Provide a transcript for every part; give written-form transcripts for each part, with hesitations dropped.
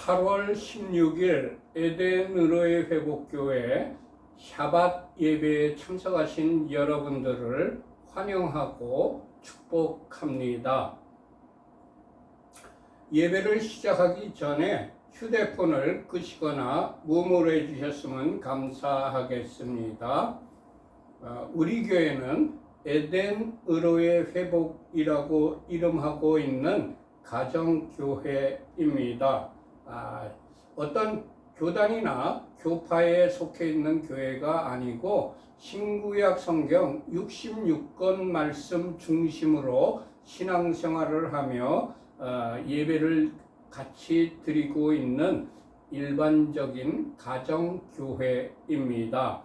8월 16일 에덴의로의 회복교회 샤밧 예배에 참석하신 여러분들을 환영하고 축복합니다. 예배를 시작하기 전에 휴대폰을 끄시거나 무음으로 해주셨으면 감사하겠습니다. 우리 교회는 에덴의로의 회복이라고 이름하고 있는 가정교회입니다. 어떤 교단이나 교파에 속해 있는 교회가 아니고 신구약 성경 66권 말씀 중심으로 신앙생활을 하며 예배를 같이 드리고 있는 일반적인 가정교회입니다.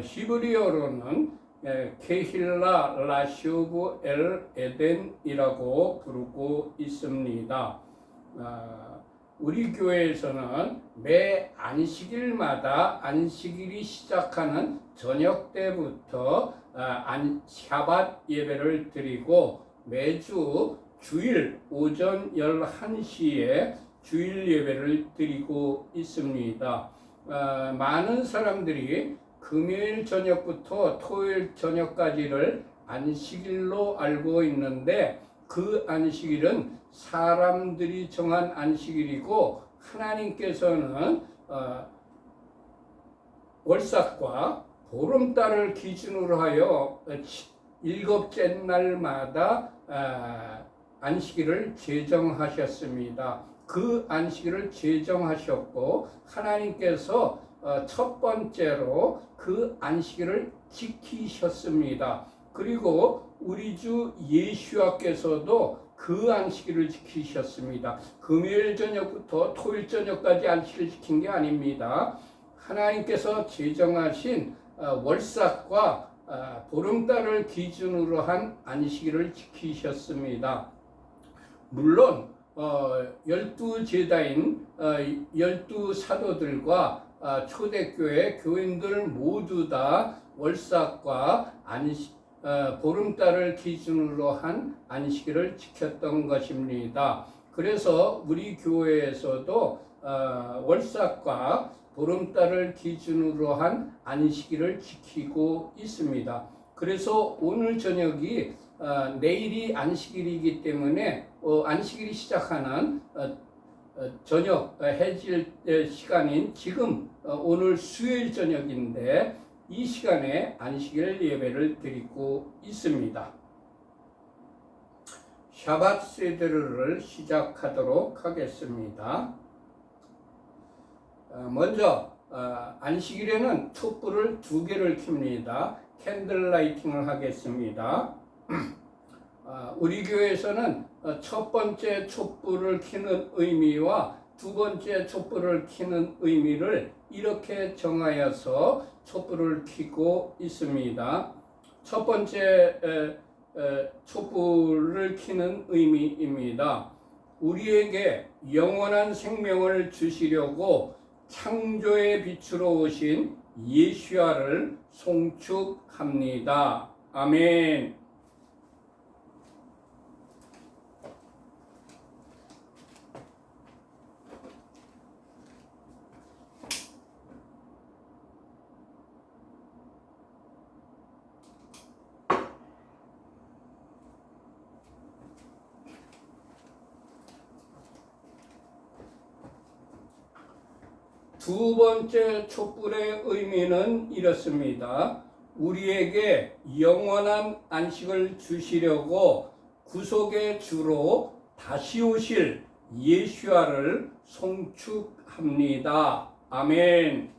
히브리어로는 케힐라 라시오브 엘 에덴이라고 부르고 있습니다. 우리 교회에서는 매 안식일마다 안식일이 시작하는 저녁 때부터 샤밧 예배를 드리고 매주 주일 오전 11시에 주일 예배를 드리고 있습니다. 많은 사람들이 금요일 저녁부터 토요일 저녁까지를 안식일로 알고 있는데 그 안식일은 사람들이 정한 안식일이고 하나님께서는 월삭과 보름달을 기준으로 하여 7째 날마다 안식일을 제정하셨습니다. 그 안식일을 제정하셨고 하나님께서 첫 번째로 그 안식일을 지키셨습니다. 그리고 우리 주 예수와께서도 그 안식일을 지키셨습니다. 금요일 저녁부터 토요일 저녁까지 안식일을 지킨 게 아닙니다. 하나님께서 제정하신 월삭과 보름달을 기준으로 한 안식일을 지키셨습니다. 물론 12제자인 12사도들과 초대교회 교인들 모두 다 월삭과 보름달을 기준으로 한 안식일을 지켰던 것입니다. 그래서 우리 교회에서도 월삭과 보름달을 기준으로 한 안식일을 지키고 있습니다. 그래서 오늘 저녁이 내일이 안식일이기 때문에 안식일이 시작하는 저녁 해질 시간인 지금 오늘 수요일 저녁인데 이 시간에 안식일 예배를 드리고 있습니다. 샤밧 세드를 시작하도록 하겠습니다. 먼저 안식일에는 촛불을 2개를 켭니다. 캔들 라이팅을 하겠습니다. 우리 교회에서는 첫 번째 촛불을 켜는 의미와 두 번째 촛불을 켜는 의미를 이렇게 정하여서 촛불을 켜고 있습니다. 첫 번째 촛불을 켜는 의미입니다. 우리에게 영원한 생명을 주시려고 창조의 빛으로 오신 예수와를 송축합니다. 아멘. 두 번째 촛불의 의미는 이렇습니다. 우리에게 영원한 안식을 주시려고 구속의 주로 다시 오실 예수와를 송축합니다. 아멘.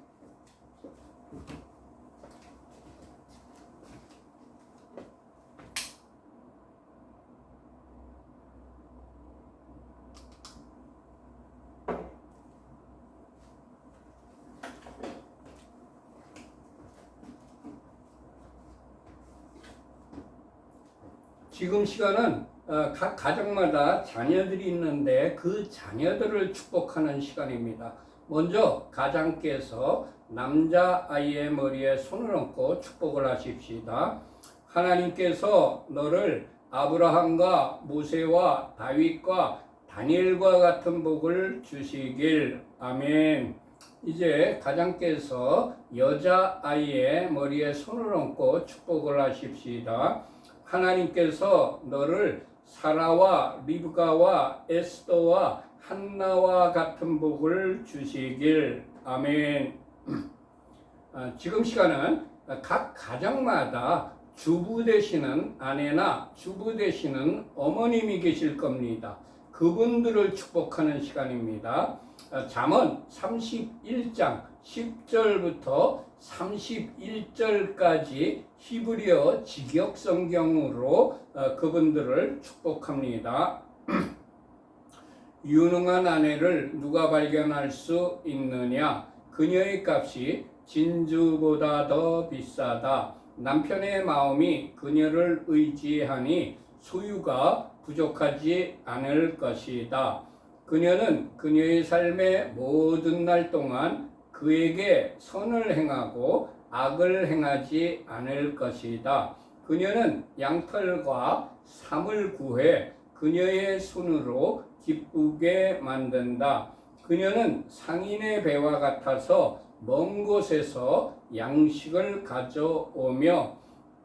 지금 시간은 각 가정마다 자녀들이 있는데 그 자녀들을 축복하는 시간입니다. 먼저 가장께서 남자아이의 머리에 손을 얹고 축복을 하십시다. 하나님께서 너를 아브라함과 모세와 다윗과 다니엘과 같은 복을 주시길. 아멘. 이제 가장께서 여자아이의 머리에 손을 얹고 축복을 하십시다. 하나님께서 너를 사라와 리브가와 에스더와 한나와 같은 복을 주시길. 아멘. 지금 시간은 각 가정마다 주부 되시는 아내나 주부 되시는 어머님이 계실 겁니다. 그분들을 축복하는 시간입니다. 잠언 31장 10절부터 31절까지 히브리어 직역 성경으로 그분들을 축복합니다. 유능한 아내를 누가 발견할 수 있느냐? 그녀의 값이 진주보다 더 비싸다. 남편의 마음이 그녀를 의지하니 소유가 부족하지 않을 것이다. 그녀는 그녀의 삶의 모든 날 동안 그에게 선을 행하고 악을 행하지 않을 것이다. 그녀는 양털과 삼을 구해 그녀의 손으로 기쁘게 만든다. 그녀는 상인의 배와 같아서 먼 곳에서 양식을 가져오며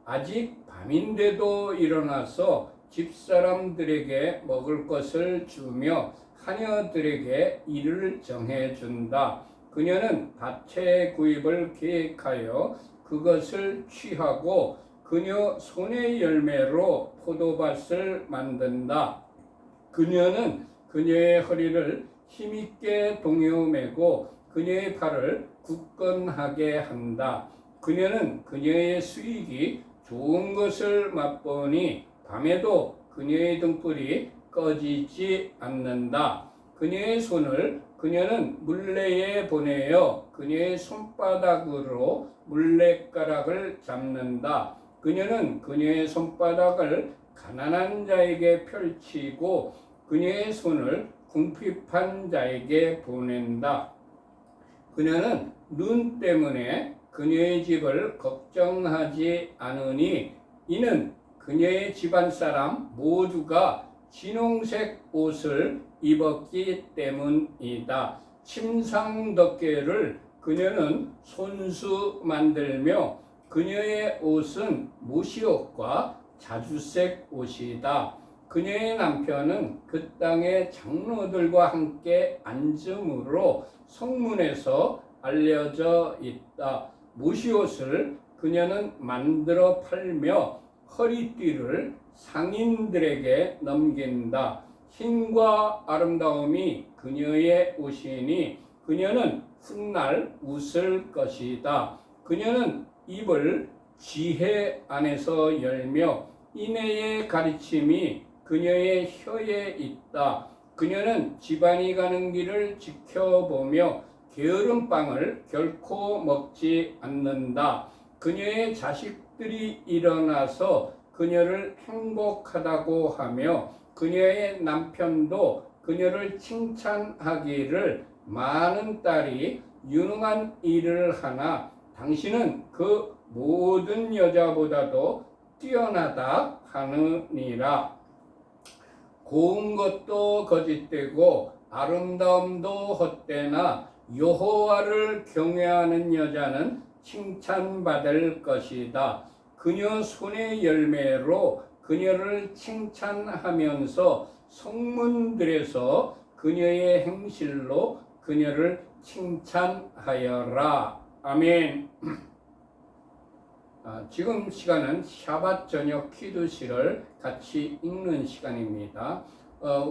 아직 밤인데도 일어나서 집사람들에게 먹을 것을 주며 하녀들에게 일을 정해준다. 그녀는 밭의 구입을 계획하여 그것을 취하고 그녀 손의 열매로 포도밭을 만든다. 그녀는 그녀의 허리를 힘있게 동여매고 그녀의 팔을 굳건하게 한다. 그녀는 그녀의 수익이 좋은 것을 맛보니 밤에도 그녀의 등불이 꺼지지 않는다. 그녀의 손을 그녀는 물레에 보내어 그녀의 손바닥으로 물레가락을 잡는다. 그녀는 그녀의 손바닥을 가난한 자에게 펼치고 그녀의 손을 궁핍한 자에게 보낸다. 그녀는 눈 때문에 그녀의 집을 걱정하지 않으니 이는 그녀의 집안 사람 모두가 진홍색 옷을 입었기 때문이다. 침상덮개를 그녀는 손수 만들며 그녀의 옷은 모시옷과 자주색 옷이다. 그녀의 남편은 그 땅의 장로들과 함께 앉음으로 성문에서 알려져 있다. 모시옷을 그녀는 만들어 팔며 허리띠를 상인들에게 넘긴다. 힘과 아름다움이 그녀의 옷이니 그녀는 훗날 웃을 것이다. 그녀는 입을 지혜 안에서 열며 인애의 가르침이 그녀의 혀에 있다. 그녀는 집안이 가는 길을 지켜보며 게으른 빵을 결코 먹지 않는다. 그녀의 자식들이 일어나서 그녀를 행복하다고 하며 그녀의 남편도 그녀를 칭찬하기를 많은 딸이 유능한 일을 하나 당신은 그 모든 여자보다도 뛰어나다 하느니라. 고운 것도 거짓되고 아름다움도 헛되나 여호와를 경외하는 여자는 칭찬받을 것이다. 그녀 손의 열매로 그녀를 칭찬하면서 성문들에서 그녀의 행실로 그녀를 칭찬하여라. 아멘. 지금 시간은 샤밧 저녁 키두시를 같이 읽는 시간입니다.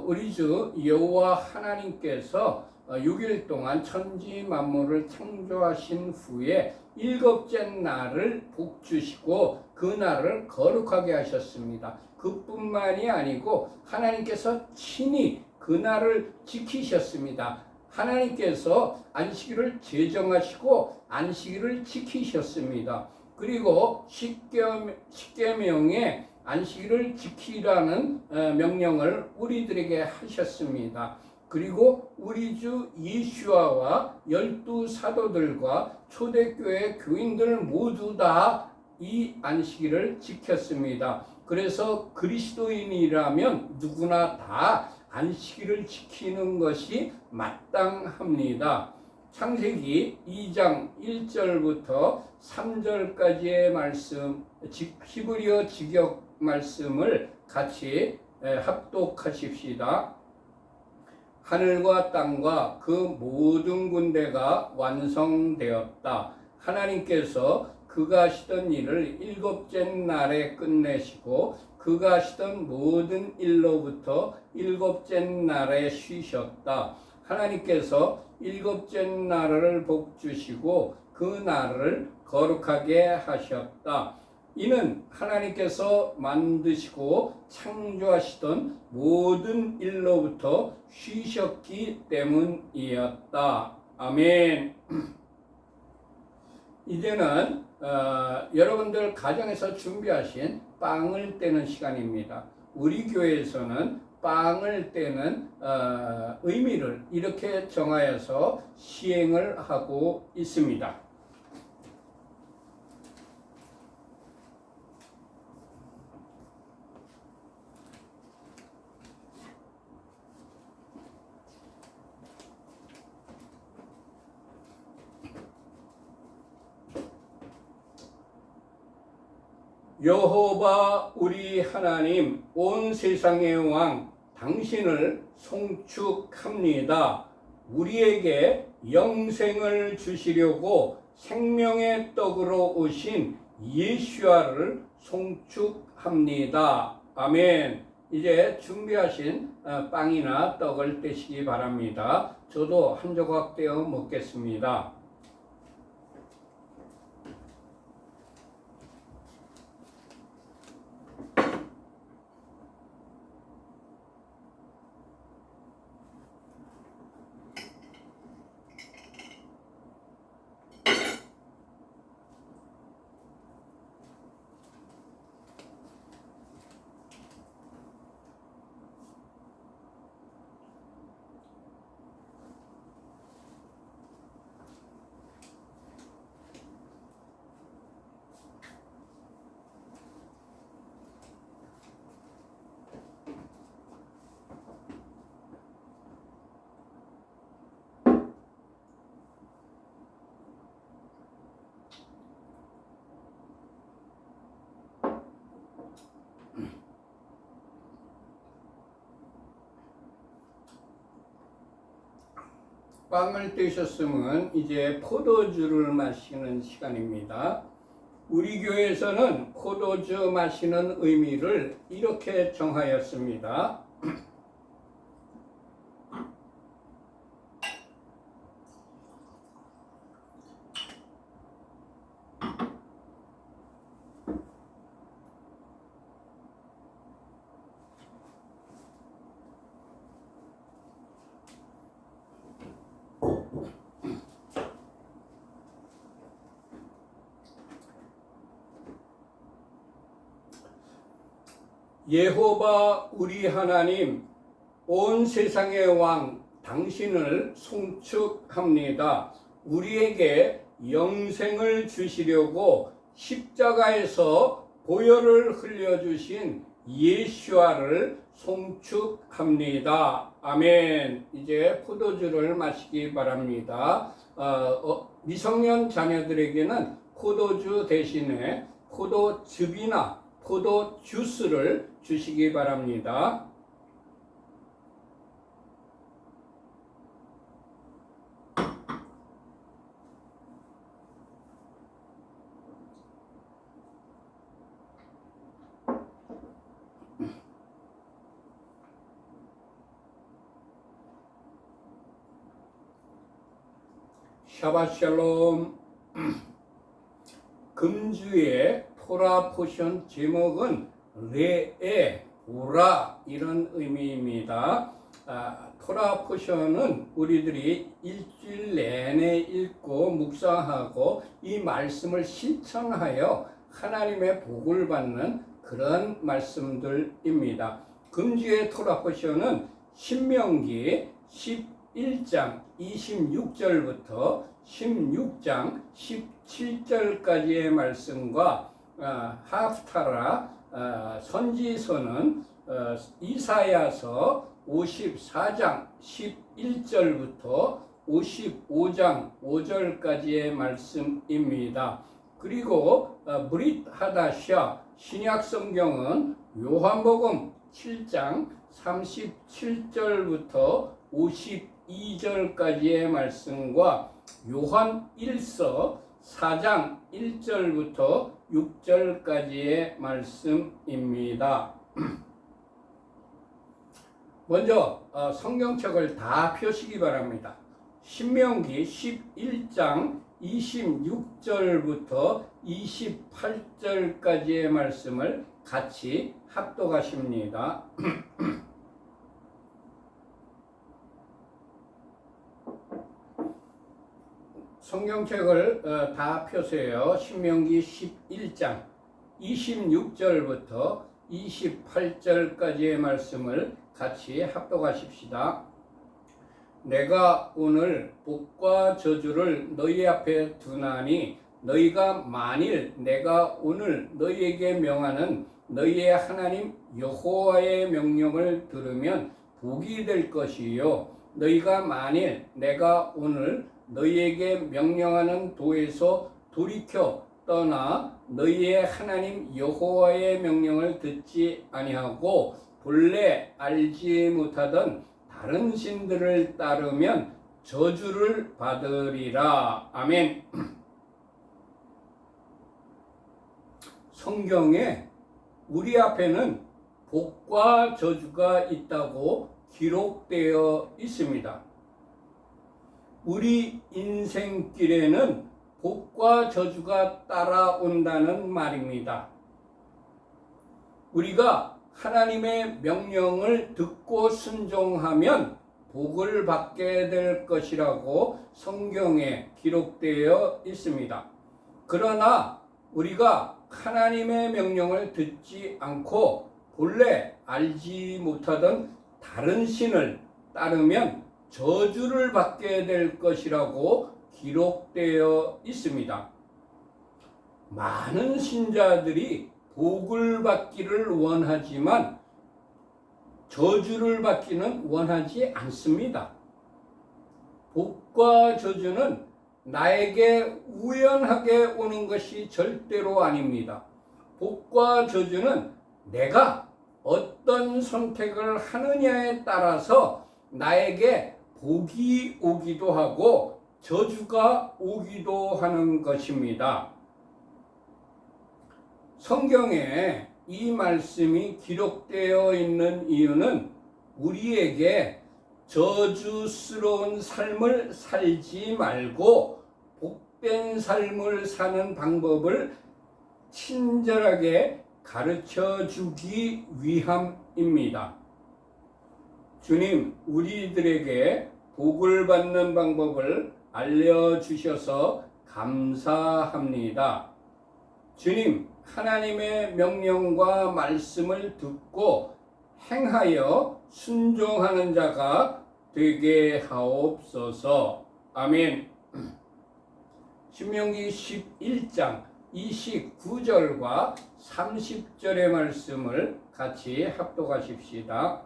우리 주 여호와 하나님께서 6일 동안 천지 만물을 창조하신 후에 일곱째 날을 복 주시고 그 날을 거룩하게 하셨습니다. 그뿐만이 아니고 하나님께서 친히 그 날을 지키셨습니다. 하나님께서 안식일을 제정하시고 안식일을 지키셨습니다. 그리고 십계명에 안식일을 지키라는 명령을 우리들에게 하셨습니다. 그리고 우리 주 예수와와 12사도들과 초대교회 교인들 모두 다 이 안식일을 지켰습니다. 그래서 그리스도인이라면 누구나 다 안식일을 지키는 것이 마땅합니다. 창세기 2장 1절부터 3절까지의 말씀, 히브리어 직역 말씀을 같이 합독하십시다. 하늘과 땅과 그 모든 군대가 완성되었다. 하나님께서 그가 하시던 일을 일곱째 날에 끝내시고 그가 하시던 모든 일로부터 일곱째 날에 쉬셨다. 하나님께서 일곱째 날을 복주시고 그 날을 거룩하게 하셨다. 이는 하나님께서 만드시고 창조하시던 모든 일로부터 쉬셨기 때문이었다. 아멘. 이제는 여러분들 가정에서 준비하신 빵을 떼는 시간입니다. 우리 교회에서는 빵을 떼는 의미를 이렇게 정하여서 시행을 하고 있습니다. 여호와 우리 하나님 온 세상의 왕 당신을 송축합니다. 우리에게 영생을 주시려고 생명의 떡으로 오신 예수와를 송축합니다. 아멘. 이제 준비하신 빵이나 떡을 떼시기 바랍니다. 저도 한 조각 떼어 먹겠습니다. 빵을 떼셨으면 이제 포도주를 마시는 시간입니다. 우리 교회에서는 포도주 마시는 의미를 이렇게 정하였습니다. 여호와 우리 하나님 온 세상의 왕 당신을 송축합니다. 우리에게 영생을 주시려고 십자가에서 보혈을 흘려주신 예수와를 송축합니다. 아멘. 이제 포도주를 마시기 바랍니다. 미성년 자녀들에게는 포도주 대신에 포도즙이나 포도 주스를 주시기 바랍니다. 샤바샬롬. 금주의 토라 포션 제목은 레에 오라 이런 의미입니다. 토라 포션은 우리들이 일주일 내내 읽고 묵상하고 이 말씀을 실천하여 하나님의 복을 받는 그런 말씀들입니다. 금주의 토라 포션은 신명기 11장 26절부터 16장 17절까지의 말씀과 하프타라 선지서는 이사야서 54장 11절부터 55장 5절까지의 말씀입니다. 그리고 브릿 하다샤 신약 성경은 요한복음 7장 37절부터 52절까지의 말씀과 요한 1서 4장 1절부터 6절까지의 말씀입니다. 먼저 성경책을 다 펴시기 바랍니다. 신명기 11장 26절부터 28절까지의 말씀을 같이 합독하십니다. 성경책을 다 펴세요. 신명기 11장 26절부터 28절까지의 말씀을 같이 합독하십시다. 내가 오늘 복과 저주를 너희 앞에 두나니 너희가 만일 내가 오늘 너희에게 명하는 너희의 하나님 여호와의 명령을 들으면 복이 될 것이요 너희가 만일 내가 오늘 너희에게 명령하는 도에서 돌이켜 떠나 너희의 하나님 여호와의 명령을 듣지 아니하고 본래 알지 못하던 다른 신들을 따르면 저주를 받으리라. 아멘. 성경에 우리 앞에는 복과 저주가 있다고 기록되어 있습니다. 우리 인생길에는 복과 저주가 따라온다는 말입니다. 우리가 하나님의 명령을 듣고 순종하면 복을 받게 될 것이라고 성경에 기록되어 있습니다. 그러나 우리가 하나님의 명령을 듣지 않고 본래 알지 못하던 다른 신을 따르면 저주를 받게 될 것이라고 기록되어 있습니다. 많은 신자들이 복을 받기를 원하지만 저주를 받기는 원하지 않습니다. 복과 저주는 나에게 우연하게 오는 것이 절대로 아닙니다. 복과 저주는 내가 어떤 선택을 하느냐에 따라서 나에게 복이 오기도 하고 저주가 오기도 하는 것입니다. 성경에 이 말씀이 기록되어 있는 이유는 우리에게 저주스러운 삶을 살지 말고 복된 삶을 사는 방법을 친절하게 가르쳐 주기 위함입니다. 주님, 우리들에게 복을 받는 방법을 알려주셔서 감사합니다. 주님, 하나님의 명령과 말씀을 듣고 행하여 순종하는 자가 되게 하옵소서. 아멘. 신명기 11장 29절과 30절의 말씀을 같이 합독하십시다.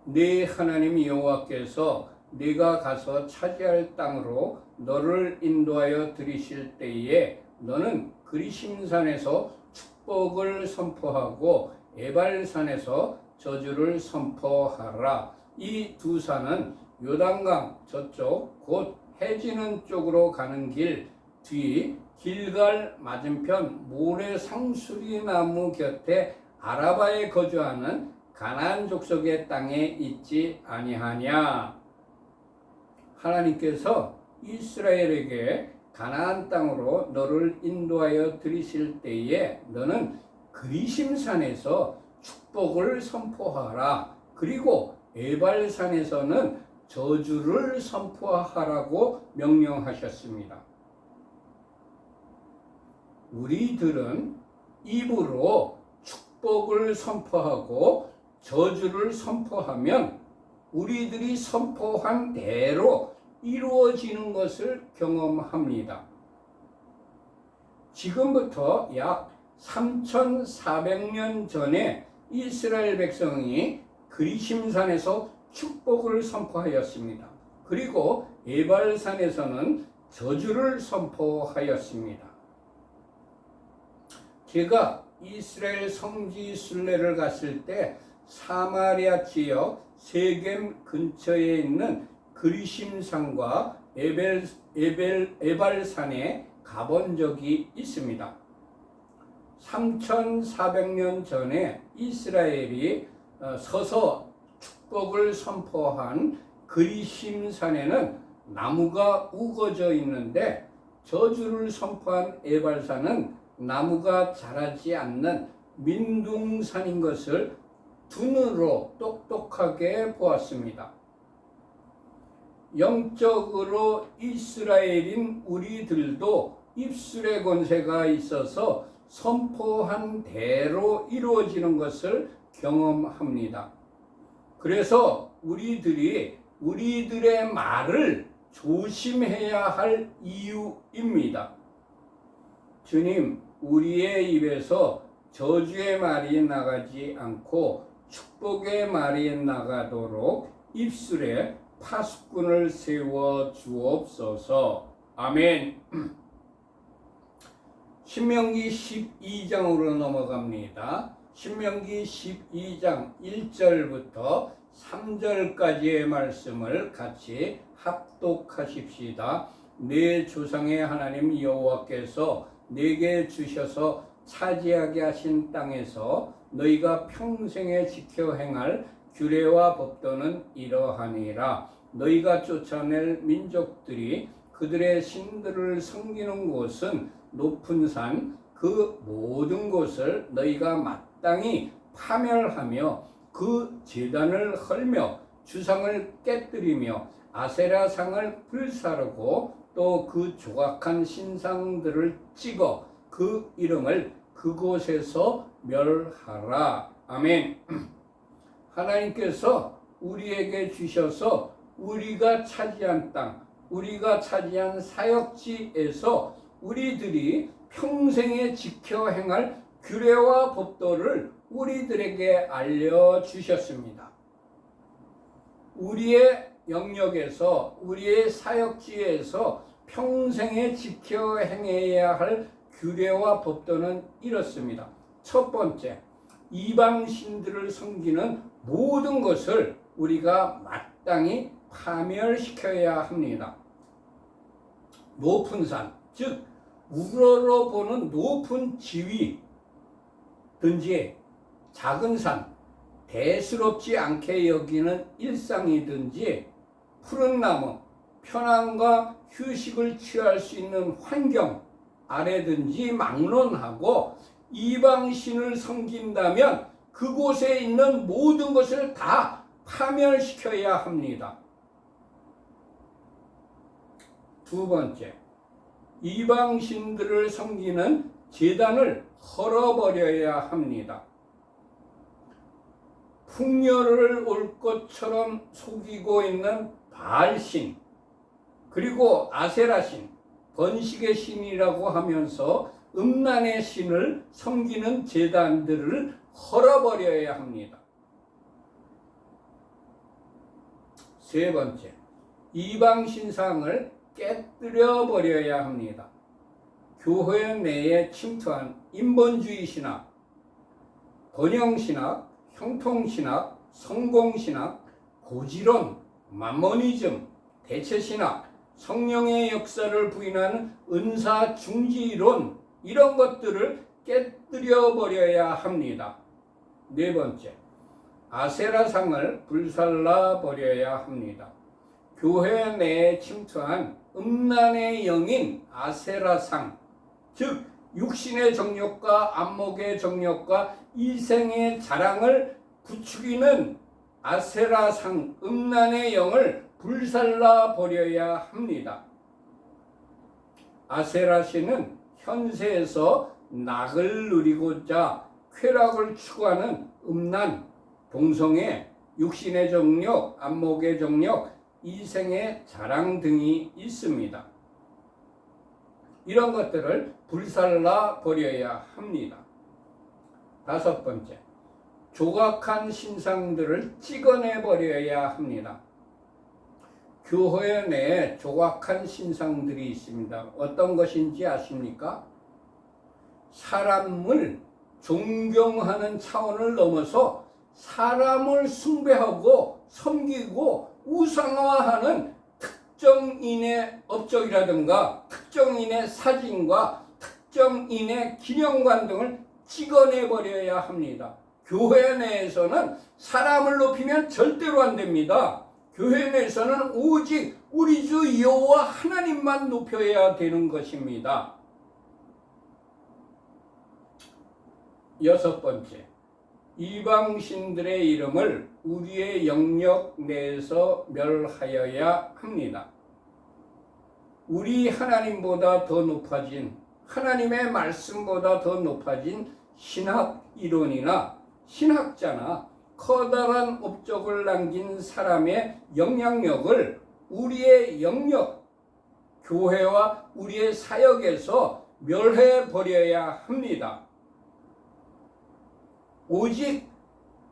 네 하나님 여호와께서 네가 가서 차지할 땅으로 너를 인도하여 들이실 때에 너는 그리심산에서 축복을 선포하고 에발산에서 저주를 선포하라. 이 두 산은 요단강 저쪽 곧 해지는 쪽으로 가는 길 뒤 길갈 맞은편 모래 상수리 나무 곁에 아라바에 거주하는 가나안 족속의 땅에 있지 아니하냐. 하나님께서 이스라엘에게 가나안 땅으로 너를 인도하여 들이실 때에 너는 그리심산에서 축복을 선포하라. 그리고 에발산에서는 저주를 선포하라고 명령하셨습니다. 우리들은 입으로 축복을 선포하고 저주를 선포하면 우리들이 선포한 대로 이루어지는 것을 경험합니다. 지금부터 약 3,400년 전에 이스라엘 백성이 그리심산에서 축복을 선포하였습니다. 그리고 에발산에서는 저주를 선포하였습니다. 제가 이스라엘 성지 순례를 갔을 때 사마리아 지역 세겜 근처에 있는 그리심산과 에발산에 가본 적이 있습니다. 3400년 전에 이스라엘이 서서 축복을 선포한 그리심산에는 나무가 우거져 있는데 저주를 선포한 에발산은 나무가 자라지 않는 민둥산인 것을 두 눈으로 똑똑하게 보았습니다. 영적으로 이스라엘인 우리들도 입술의 권세가 있어서 선포한 대로 이루어지는 것을 경험합니다. 그래서 우리들의 말을 조심해야 할 이유입니다. 주님, 우리의 입에서 저주의 말이 나가지 않고 축복의 말이 나가도록 입술에 파수꾼을 세워 주옵소서. 아멘. 신명기 12장으로 넘어갑니다. 신명기 12장 1절부터 3절까지의 말씀을 같이 합독하십시다. 내 조상의 하나님 여호와께서 내게 주셔서 차지하게 하신 땅에서 너희가 평생에 지켜 행할 규례와 법도는 이러하니라. 너희가 쫓아낼 민족들이 그들의 신들을 섬기는 곳은 높은 산, 그 모든 곳을 너희가 마땅히 파멸하며 그 제단을 헐며 주상을 깨뜨리며 아세라상을 불사르고 또 그 조각한 신상들을 찍어 그 이름을 그곳에서 멸하라. 아멘. 하나님께서 우리에게 주셔서 우리가 차지한 땅, 우리가 차지한 사역지에서 우리들이 평생에 지켜 행할 규례와 법도를 우리들에게 알려주셨습니다. 우리의 영역에서, 우리의 사역지에서 평생에 지켜 행해야 할 규례와 법도는 이렇습니다. 첫 번째, 이방신들을 섬기는 모든 것을 우리가 마땅히 파멸시켜야 합니다. 높은 산, 즉 우러러 보는 높은 지위든지 작은 산, 대수롭지 않게 여기는 일상이든지 푸른 나무, 편안과 휴식을 취할 수 있는 환경 아래든지 막론하고 이방신을 섬긴다면 그곳에 있는 모든 것을 다 파멸시켜야 합니다. 두 번째, 이방신들을 섬기는 제단을 헐어버려야 합니다. 풍요를 올 것처럼 속이고 있는 바알신, 그리고 아세라신, 번식의 신이라고 하면서 음란의 신을 섬기는 제단들을 헐어버려야 합니다. 세 번째, 이방 신상을 깨뜨려 버려야 합니다. 교회 내에 침투한 인본주의 신학, 번영 신학, 형통 신학, 성공 신학, 고지론, 만모니즘, 대체 신학, 성령의 역사를 부인하는 은사 중지론, 이런 것들을 깨뜨려 버려야 합니다. 네 번째, 아세라상을 불살라 버려야 합니다. 교회 내에 침투한 음란의 영인 아세라상, 즉 육신의 정욕과 안목의 정욕과 이생의 자랑을 부추기는 아세라상, 음란의 영을 불살라 버려야 합니다. 아세라신은 현세에서 낙을 누리고자 쾌락을 추구하는 음란, 동성애, 육신의 정욕, 안목의 정욕, 이생의 자랑 등이 있습니다. 이런 것들을 불살라 버려야 합니다. 다섯 번째, 조각한 신상들을 찍어내 버려야 합니다. 교회 내에 조각한 신상들이 있습니다. 어떤 것인지 아십니까? 사람을 존경하는 차원을 넘어서 사람을 숭배하고 섬기고 우상화하는 특정인의 업적이라든가 특정인의 사진과 특정인의 기념관 등을 찍어내버려야 합니다. 교회 내에서는 사람을 높이면 절대로 안 됩니다. 교회 내에서는 오직 우리 주 여호와 하나님만 높여야 되는 것입니다. 여섯 번째, 이방신들의 이름을 우리의 영역 내에서 멸하여야 합니다. 우리 하나님보다 더 높아진, 하나님의 말씀보다 더 높아진 신학 이론이나 신학자나 커다란 업적을 남긴 사람의 영향력을 우리의 영역, 교회와 우리의 사역에서 멸해버려야 합니다. 오직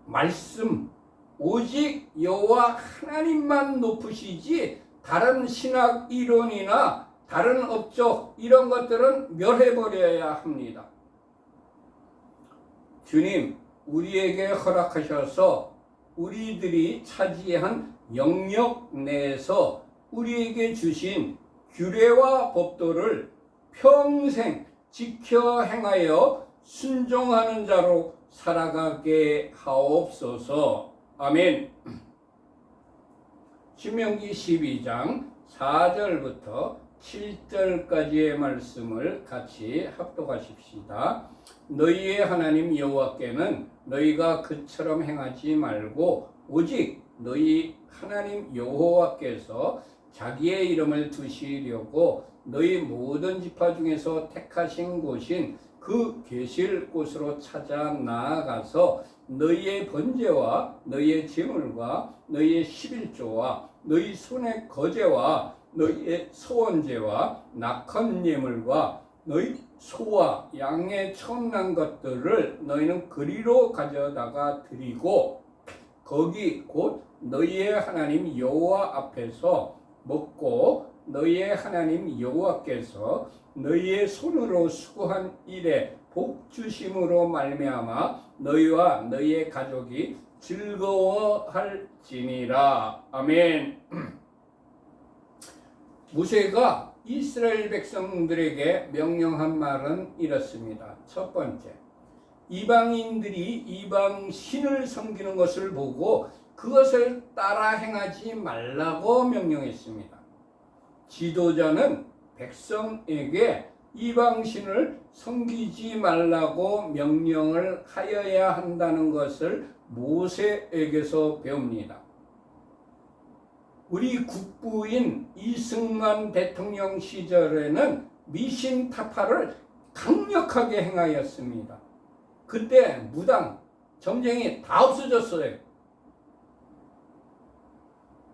말씀, 오직 여호와 하나님만 높으시지 다른 신학 이론이나 다른 업적 이런 것들은 멸해버려야 합니다. 주님, 우리에게 허락하셔서 우리들이 차지한 영역 내에서 우리에게 주신 규례와 법도를 평생 지켜 행하여 순종하는 자로 살아가게 하옵소서. 아멘. 신명기 12장 4절부터 7절까지의 말씀을 같이 합독하십시다. 너희의 하나님 여호와께는 너희가 그처럼 행하지 말고 오직 너희 하나님 여호와께서 자기의 이름을 두시려고 너희 모든 지파 중에서 택하신 곳인 그 계실 곳으로 찾아 나아가서 너희의 번제와 너희의 제물과 너희의 11조와 너희 손의 거제와 너희의 소원제와 낙헌 예물과 너희 소와 양의 처음 난 것들을 너희는 그리로 가져다가 드리고 거기 곧 너희의 하나님 여호와 앞에서 먹고 너희의 하나님 여호와께서 너희의 손으로 수고한 일에 복 주심으로 말미암아 너희와 너희의 가족이 즐거워할지니라. 아멘. 모세가 이스라엘 백성들에게 명령한 말은 이렇습니다. 첫 번째, 이방인들이 이방 신을 섬기는 것을 보고 그것을 따라 행하지 말라고 명령했습니다. 지도자는 백성에게 이방신을 섬기지 말라고 명령을 하여야 한다는 것을 모세에게서 배웁니다. 우리 국부인 이승만 대통령 시절에는 미신 타파를 강력하게 행하였습니다. 그때 무당, 점쟁이 다 없어졌어요.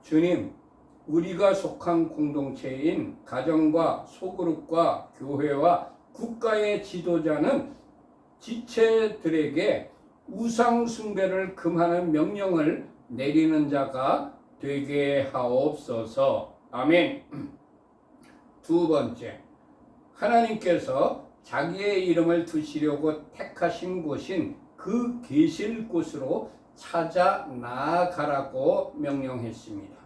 주님, 우리가 속한 공동체인 가정과 소그룹과 교회와 국가의 지도자는 지체들에게 우상 숭배를 금하는 명령을 내리는 자가 되게 하옵소서. 아멘. 두 번째, 하나님께서 자기의 이름을 두시려고 택하신 곳인 그 계실 곳으로 찾아 나아가라고 명령했습니다.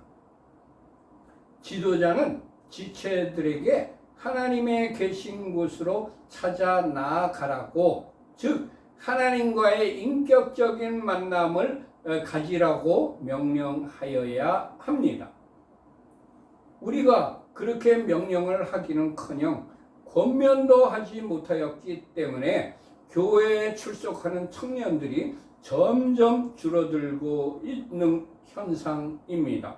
지도자는 지체들에게 하나님의 계신 곳으로 찾아 나아가라고, 즉 하나님과의 인격적인 만남을 가지라고 명령하여야 합니다. 우리가 그렇게 명령을 하기는커녕 권면도 하지 못하였기 때문에 교회에 출석하는 청년들이 점점 줄어들고 있는 현상입니다.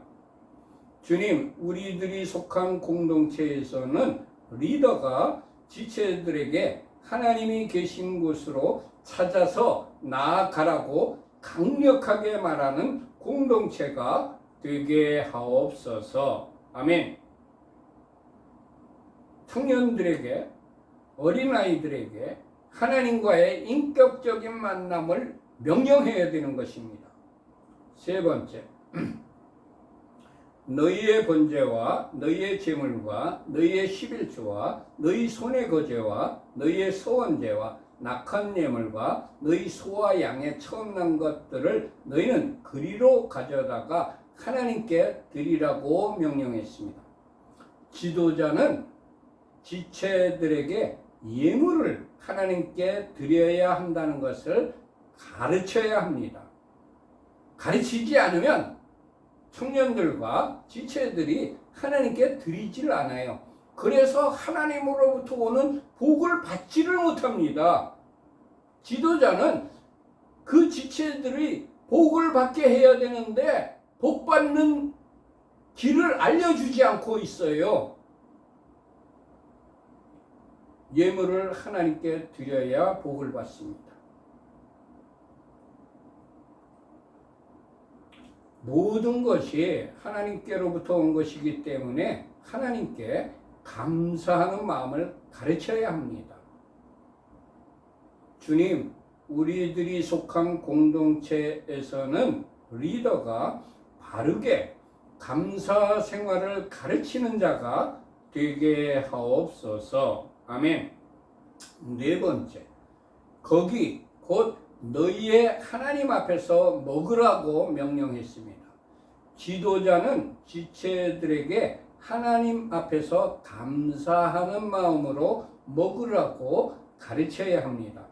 주님, 우리들이 속한 공동체에서는 리더가 지체들에게 하나님이 계신 곳으로 찾아서 나아가라고 강력하게 말하는 공동체가 되게 하옵소서. 아멘. 청년들에게, 어린아이들에게 하나님과의 인격적인 만남을 명령해야 되는 것입니다. 세 번째, 너희의 번제와 너희의 제물과 너희의 11조와 너희 손의 거제와 너희의 서원제와 낙한 예물과 너희 소와 양의 처음 난 것들을 너희는 그리로 가져다가 하나님께 드리라고 명령했습니다. 지도자는 지체들에게 예물을 하나님께 드려야 한다는 것을 가르쳐야 합니다. 가르치지 않으면 청년들과 지체들이 하나님께 드리질 않아요. 그래서 하나님으로부터 오는 복을 받지를 못합니다. 지도자는 그 지체들이 복을 받게 해야 되는데 복 받는 길을 알려주지 않고 있어요. 예물을 하나님께 드려야 복을 받습니다. 모든 것이 하나님께로부터 온 것이기 때문에 하나님께 감사하는 마음을 가르쳐야 합니다. 주님, 우리들이 속한 공동체에서는 리더가 바르게 감사 생활을 가르치는 자가 되게 하옵소서. 아멘. 네 번째, 거기 곧 너희의 하나님 앞에서 먹으라고 명령했습니다. 지도자는 지체들에게 하나님 앞에서 감사하는 마음으로 먹으라고 가르쳐야 합니다.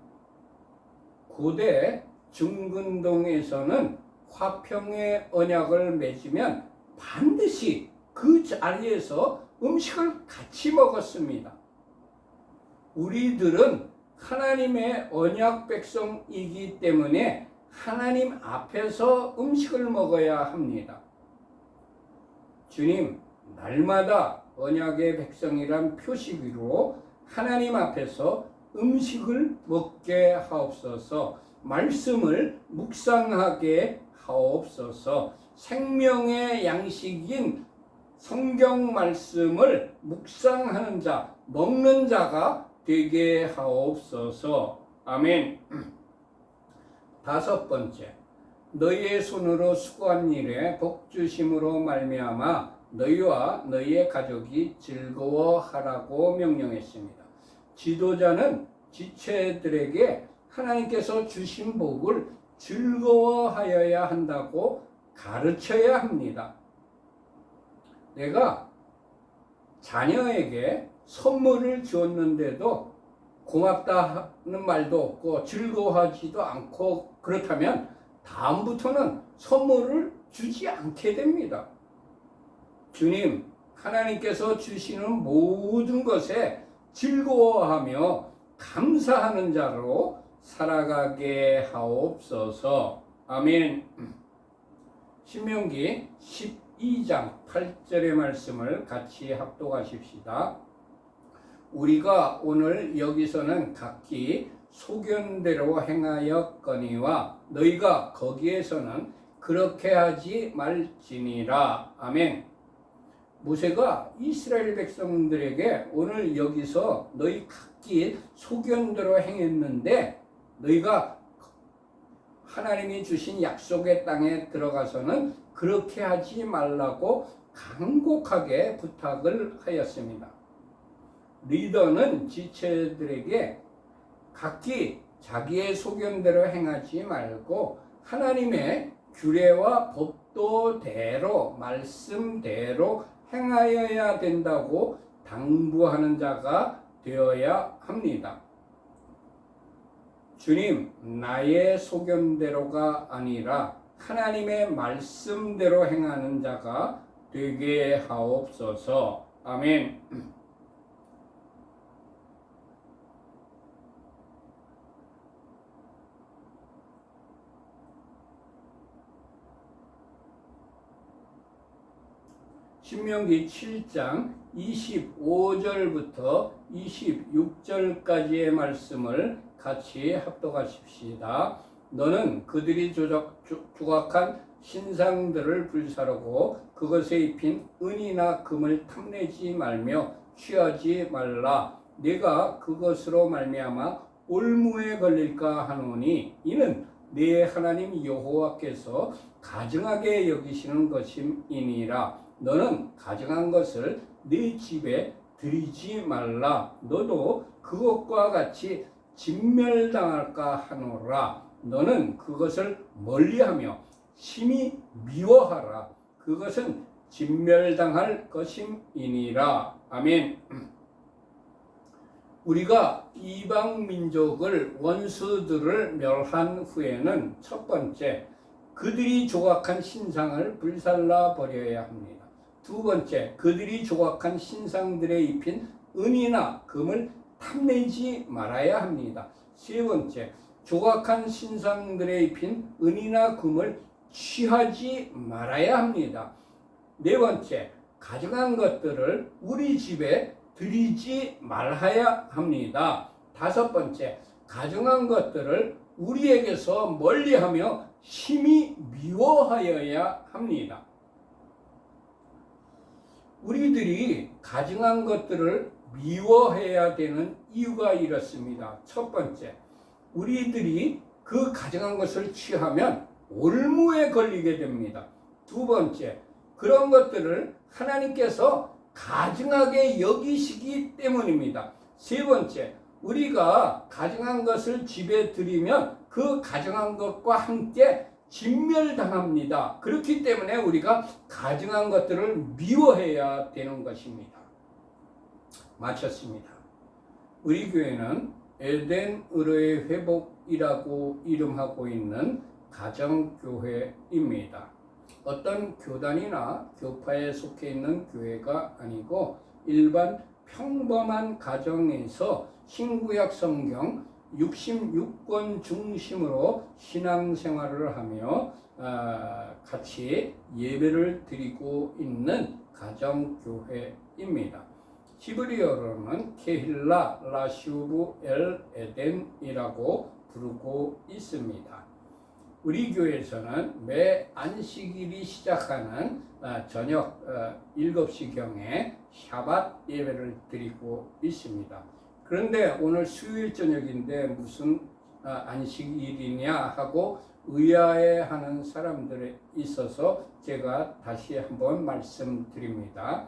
고대 중근동에서는 화평의 언약을 맺으면 반드시 그 자리에서 음식을 같이 먹었습니다. 우리들은 하나님의 언약 백성이기 때문에 하나님 앞에서 음식을 먹어야 합니다. 주님, 날마다 언약의 백성이란 표시로 하나님 앞에서 음식을 먹게 하옵소서. 말씀을 묵상하게 하옵소서. 생명의 양식인 성경 말씀을 묵상하는 자, 먹는 자가 되게 하옵소서. 아멘. 다섯 번째, 너희의 손으로 수고한 일에 복 주심으로 말미암아 너희와 너희의 가족이 즐거워하라고 명령했습니다. 지도자는 지체들에게 하나님께서 주신 복을 즐거워하여야 한다고 가르쳐야 합니다. 내가 자녀에게 선물을 주었는데도 고맙다는 말도 없고 즐거워하지도 않고 그렇다면 다음부터는 선물을 주지 않게 됩니다. 주님, 하나님께서 주시는 모든 것에 즐거워하며 감사하는 자로 살아가게 하옵소서. 아멘. 신명기 12장 8절의 말씀을 같이 합독하십시다. 우리가 오늘 여기서는 각기 소견대로 행하였거니와 너희가 거기에서는 그렇게 하지 말지니라. 아멘. 모세가 이스라엘 백성들에게 오늘 여기서 너희 각기 소견대로 행했는데 너희가 하나님이 주신 약속의 땅에 들어가서는 그렇게 하지 말라고 간곡하게 부탁을 하였습니다. 리더는 지체들에게 각기 자기의 소견대로 행하지 말고 하나님의 규례와 법도대로 말씀대로 행하여야 된다고 당부하는 자가 되어야 합니다. 주님, 나의 소견대로가 아니라 하나님의 말씀대로 행하는 자가 되게 하옵소서. 아멘. 신명기 7장 25절부터 26절까지의 말씀을 같이 합독하십시다. 너는 그들이 조각한 신상들을 불사르고 그것에 입힌 은이나 금을 탐내지 말며 취하지 말라. 내가 그것으로 말미암아 올무에 걸릴까 하노니 이는 네 하나님 여호와께서 가증하게 여기시는 것임이니라. 너는 가증한 것을 네 집에 들이지 말라. 너도 그것과 같이 진멸당할까 하노라. 너는 그것을 멀리하며 심히 미워하라. 그것은 진멸당할 것임이니라. 아멘. 우리가 이방 민족을 원수들을 멸한 후에는 첫 번째, 그들이 조각한 신상을 불살라 버려야 합니다. 두 번째, 그들이 조각한 신상들에 입힌 은이나 금을 탐내지 말아야 합니다. 세 번째, 조각한 신상들에 입힌 은이나 금을 취하지 말아야 합니다. 네 번째, 가져간 것들을 우리 집에 들이지 말아야 합니다. 다섯 번째, 가져간 것들을 우리에게서 멀리하며 심히 미워하여야 합니다. 우리들이 가증한 것들을 미워해야 되는 이유가 이렇습니다. 첫 번째, 우리들이 그 가증한 것을 취하면 올무에 걸리게 됩니다. 두 번째, 그런 것들을 하나님께서 가증하게 여기시기 때문입니다. 세 번째, 우리가 가증한 것을 집에 들이면 그 가증한 것과 함께 진멸당합니다. 그렇기 때문에 우리가 가증한 것들을 미워해야 되는 것입니다. 마쳤습니다. 우리 교회는 에덴 의로의 회복이라고 이름하고 있는 가정교회입니다. 어떤 교단이나 교파에 속해 있는 교회가 아니고 일반 평범한 가정에서 신구약 성경 66권 중심으로 신앙생활을 하며 같이 예배를 드리고 있는 가정교회입니다. 히브리어로는 케힐라 라슈브 엘 에덴이라고 부르고 있습니다. 우리 교회에서는 매 안식일이 시작하는 저녁 7시경에 샤밧 예배를 드리고 있습니다. 그런데 오늘 수요일 저녁인데 무슨 안식일이냐 하고 의아해하는 사람들이 있어서 제가 다시 한번 말씀드립니다.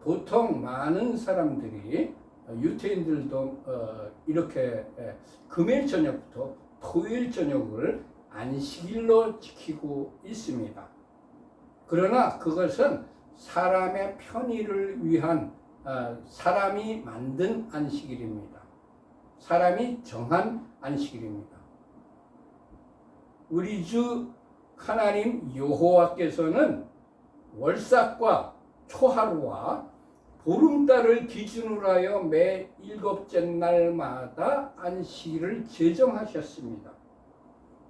보통 많은 사람들이 유태인들도 이렇게 금요일 저녁부터 토요일 저녁을 안식일로 지키고 있습니다. 그러나 그것은 사람의 편의를 위한 사람이 만든 안식일입니다. 사람이 정한 안식일입니다. 우리 주 하나님 여호와께서는 월삭과 초하루와 보름달을 기준으로 하여 매 7째 날마다 안식일을 제정하셨습니다.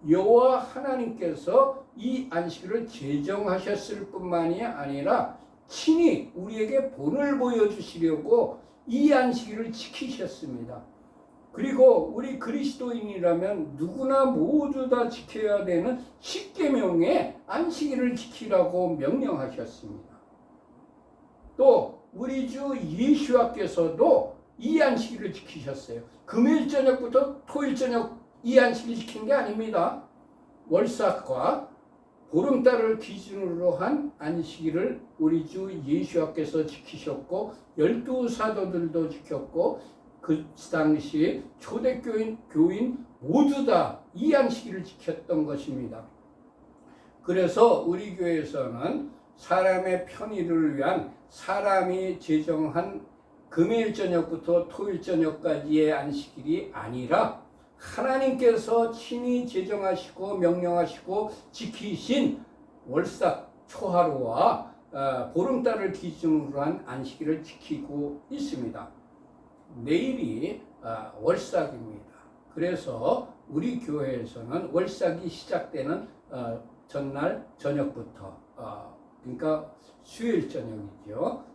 여호와 하나님께서 이 안식일을 제정하셨을 뿐만이 아니라 친히 우리에게 본을 보여주시려고 이 안식일을 지키셨습니다. 그리고 우리 그리스도인이라면 누구나 모두 다 지켜야 되는 십계명의 안식일을 지키라고 명령하셨습니다. 또 우리 주 예수와께서도 이 안식일을 지키셨어요. 금요일 저녁부터 토요일 저녁 이 안식일 지킨 게 아닙니다. 월삭과 보름달을 기준으로 한 안식일을 우리 주 예수와께서 지키셨고 12사도들도 지켰고 그 당시 초대교인 모두 다 이 안식일을 지켰던 것입니다. 그래서 우리 교회에서는 사람의 편의를 위한 사람이 제정한 금요일 저녁부터 토요일 저녁까지의 안식일이 아니라 하나님께서 친히 제정하시고 명령하시고 지키신 월삭 초하루와 보름달을 기준으로 한 안식일을 지키고 있습니다. 내일이 월삭입니다. 그래서 우리 교회에서는 월삭이 시작되는 전날 저녁부터 그러니까 수요일 저녁이죠.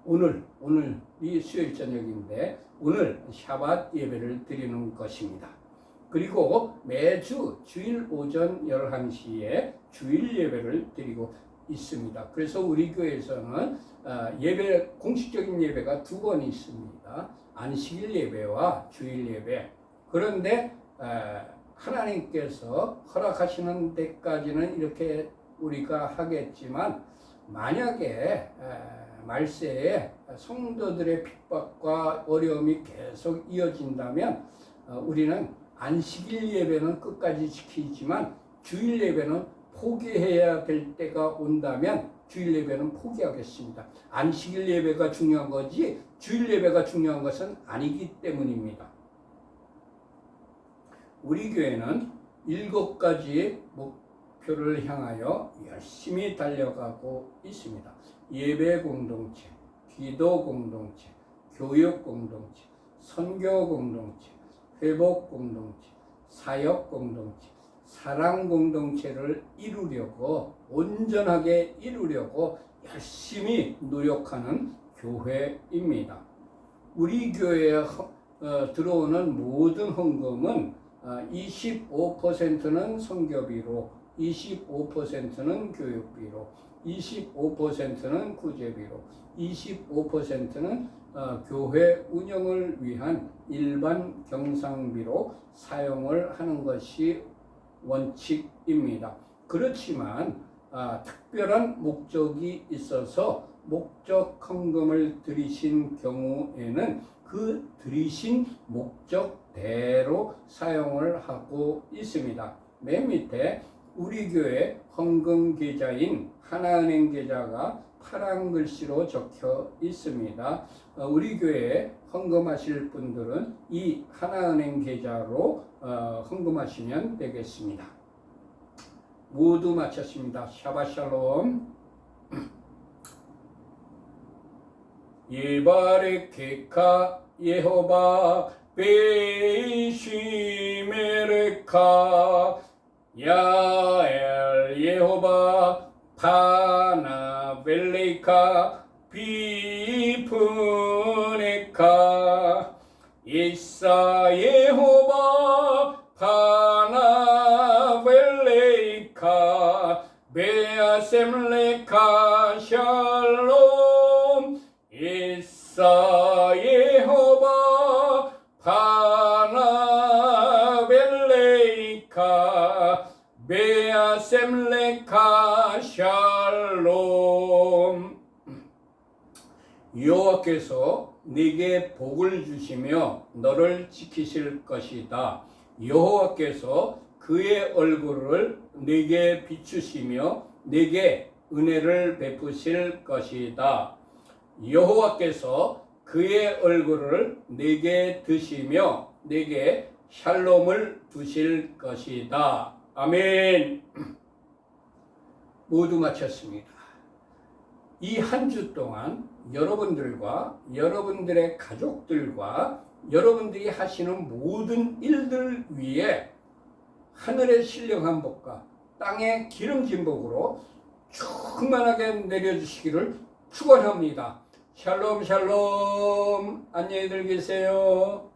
오늘이 수요일 저녁인데 오늘 샤밧 예배를 드리는 것입니다. 그리고 매주 주일 오전 11시에 주일 예배를 드리고 있습니다. 그래서 우리 교회에서는 공식적인 예배가 두 번 있습니다. 안식일 예배와 주일 예배. 그런데 하나님께서 허락하시는 데까지는 이렇게 우리가 하겠지만 만약에 말세에 성도들의 핍박과 어려움이 계속 이어진다면 우리는 안식일 예배는 끝까지 지키지만 주일 예배는 포기해야 될 때가 온다면 주일 예배는 포기하겠습니다. 안식일 예배가 중요한 거지 주일 예배가 중요한 것은 아니기 때문입니다. 우리 교회는 7가지 목표를 향하여 열심히 달려가고 있습니다. 예배 공동체, 기도 공동체, 교육 공동체, 선교 공동체, 회복 공동체, 사역 공동체, 사랑 공동체를 이루려고 온전하게 이루려고 열심히 노력하는 교회입니다. 우리 교회에 들어오는 모든 헌금은 25%는 선교비로, 25%는 교육비로, 25%는 구제비로, 25%는 교회 운영을 위한 일반 경상비로 사용을 하는 것이 원칙입니다. 그렇지만 특별한 목적이 있어서 목적 헌금을 드리신 경우에는 그 드리신 목적대로 사용을 하고 있습니다. 맨 밑에 우리 교회 헌금 계좌인 하나은행 계좌가 파란 글씨로 적혀 있습니다. 우리 교회에 헌금하실 분들은 이 하나은행 계좌로 헌금하시면 되겠습니다. 모두 마쳤습니다. 샤바샬롬. 예바레케카 예호바 베이시메레카 야엘 예호바 파나벨레카 비프네카 이사 예호바 파나벨레카 베아셈레카 샬롬 이사 예호바 파나벨레카 베아셈레카 샬롬. 여호와께서 네게 복을 주시며 너를 지키실 것이다. 여호와께서 그의 얼굴을 네게 비추시며 네게 은혜를 베푸실 것이다. 여호와께서 그의 얼굴을 네게 드시며 네게 샬롬을 두실 것이다. 아멘. 모두 마쳤습니다. 이 한 주 동안 여러분들과 여러분들의 가족들과 여러분들이 하시는 모든 일들 위에 하늘의 신령한 복과 땅의 기름진 복으로 충만하게 내려주시기를 축원합니다. 샬롬 샬롬. 안녕히들 계세요.